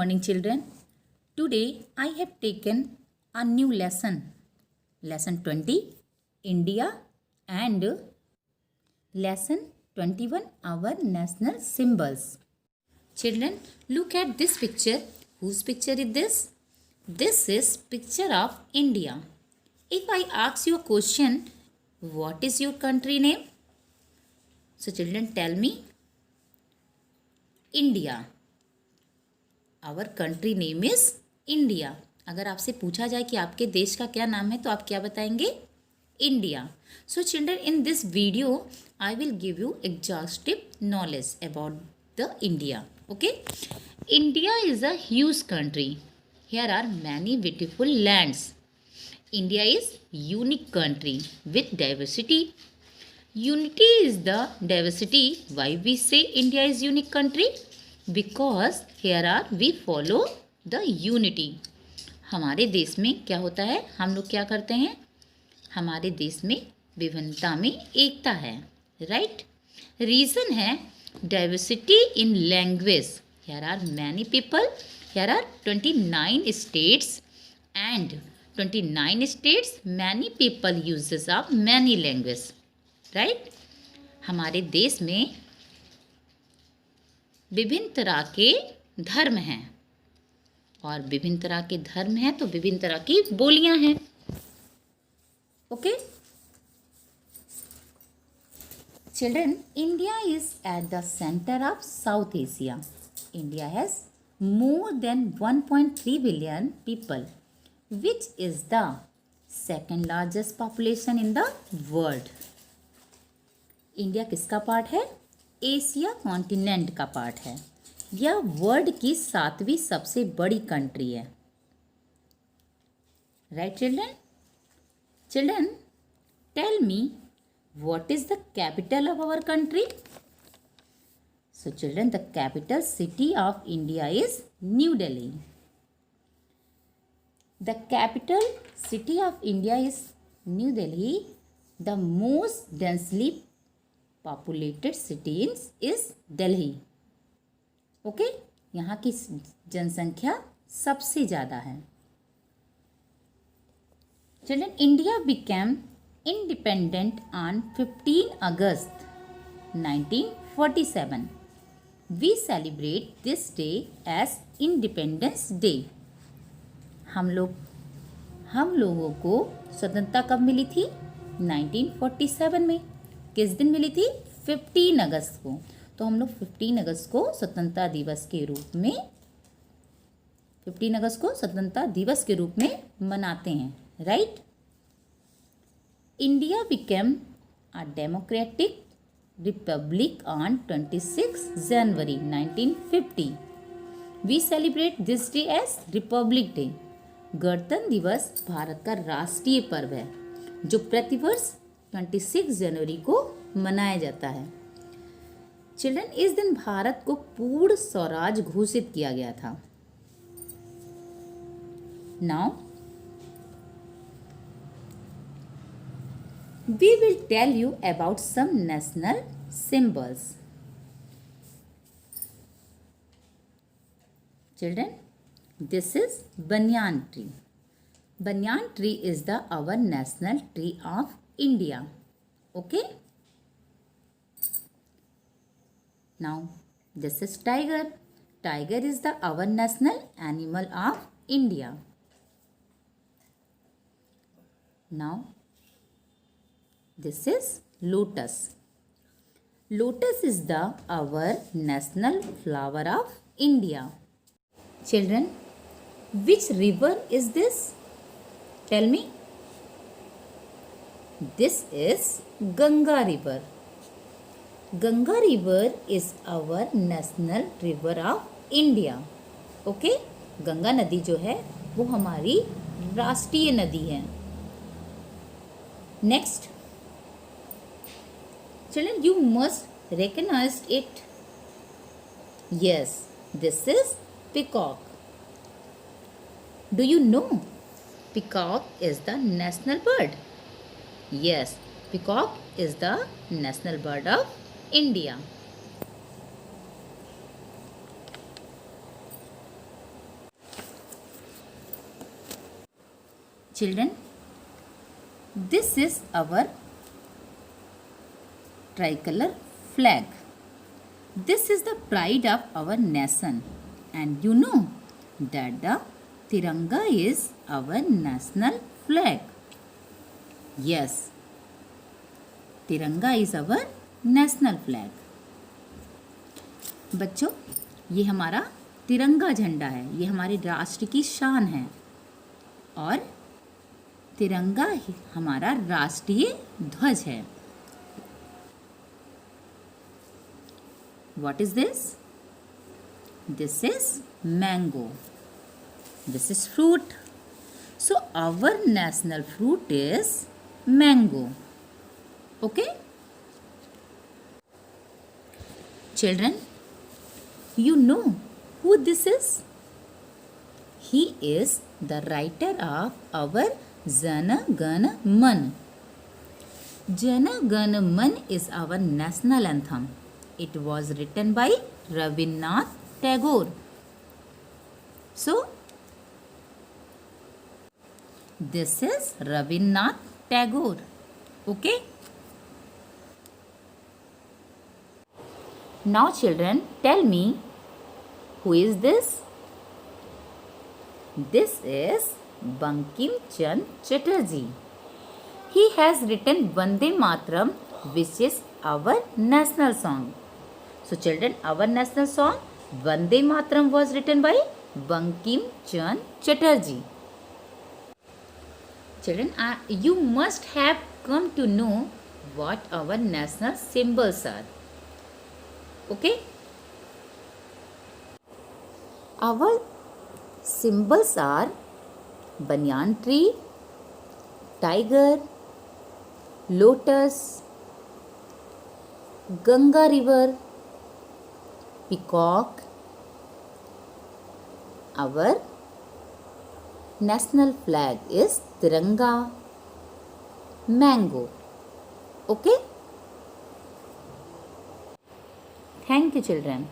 morning, children. Today I have taken a new lesson. Lesson 20, India, and lesson 21, our national symbols. Children, look at this picture. Whose picture is this? This is picture of India. If I ask you a question, what is your country name? So children, tell me. India. Our country name is India. अगर आपसे पूछा जाए कि आपके देश का क्या नाम है तो आप क्या बताएंगे? India. So children, in this video I will give you exhaustive knowledge about the India. Okay. India is a huge country. Here are many beautiful lands. India is unique country with diversity. Unity is the diversity. Why we say India is unique country? Because here are we follow the unity. हमारे देश में क्या होता है? हम लोग क्या करते हैं? हमारे देश में विभिन्नता में एकता है. राइट. रीज़न है diversity in language. Here are many people. Here are 29 states and 29 states many people uses of many languages. Right. हमारे देश में विभिन्न तरह के धर्म हैं और विभिन्न तरह के धर्म हैं तो विभिन्न तरह की बोलियां हैं. Okay. Children, India is at the center of South Asia. India has more than 1.3 billion people which is the second largest population in the world. India किसका पार्ट है? एशिया कॉन्टिनेंट का पार्ट है. यह वर्ल्ड की 7वीं सबसे बड़ी country है. Right children. Children, tell me what is the capital of our country? So children, the capital city of India is New Delhi. The capital city of India is New Delhi. The most densely populated city is Delhi. Okay. यहाँ की जनसंख्या सबसे ज़्यादा है. Children, India became independent on 15 August 1947. We celebrate this day as independence day. हम लोगों को स्वतंत्रता कब मिली थी? 1947 में. किस दिन मिली थी? 15 अगस्त को. तो हम लोग 15 अगस्त को स्वतंत्रता दिवस के रूप में 15 अगस्त को स्वतंत्रता दिवस के रूप में मनाते हैं. Right. India became a democratic republic on 26 January 1950. We celebrate this day as republic day. गणतंत्र दिवस भारत का राष्ट्रीय पर्व है जो प्रतिवर्ष 26 जनवरी को मनाया जाता है. चिल्ड्रन, इस दिन भारत को पूर्ण स्वराज घोषित किया गया था. Now we will tell you about some national symbols. Children, this is banyan tree. Banyan tree is the our national tree of India. Okay. Now this is tiger. Tiger is the our national animal of India. Now this is lotus. Lotus is the our national flower of India. Children, which river is this? Tell me. This is Ganga river. Ganga river is our national river of India. Okay? Ganga नदी जो है वो हमारी राष्ट्रीय नदी है. Next. Children, you must recognize it. Yes, this is peacock. Do you know peacock is the national bird? Yes, peacock is the national bird of India. Children, this is our tricolor flag. This is the pride of our nation. And you know that the Tiranga is our national flag. Yes, तिरंगा is our national flag. बच्चों, ये हमारा तिरंगा झंडा है, ये हमारे राष्ट्र की शान है और तिरंगा हमारा राष्ट्रीय ध्वज है. What is this? This is mango. This is fruit. So our national fruit is mango. Okay? Children, you know who this is? He is the writer of our Jana Gana Man. Jana Gana Man is our national anthem. It was written by Rabindranath Tagore. So, this is Rabindranath Tagore. Okay? Now children, tell me, who is this? This is Bankim Chand Chatterjee. He has written Vande Mataram, which is our national song. So children, our national song Vande Mataram was written by Bankim Chand Chatterjee. Children, you must have come to know what our national symbols are. Okay? Our symbols are banyan tree, tiger, lotus, Ganga river, peacock. Our national flag is Tiranga, mango. Okay? Thank you, children.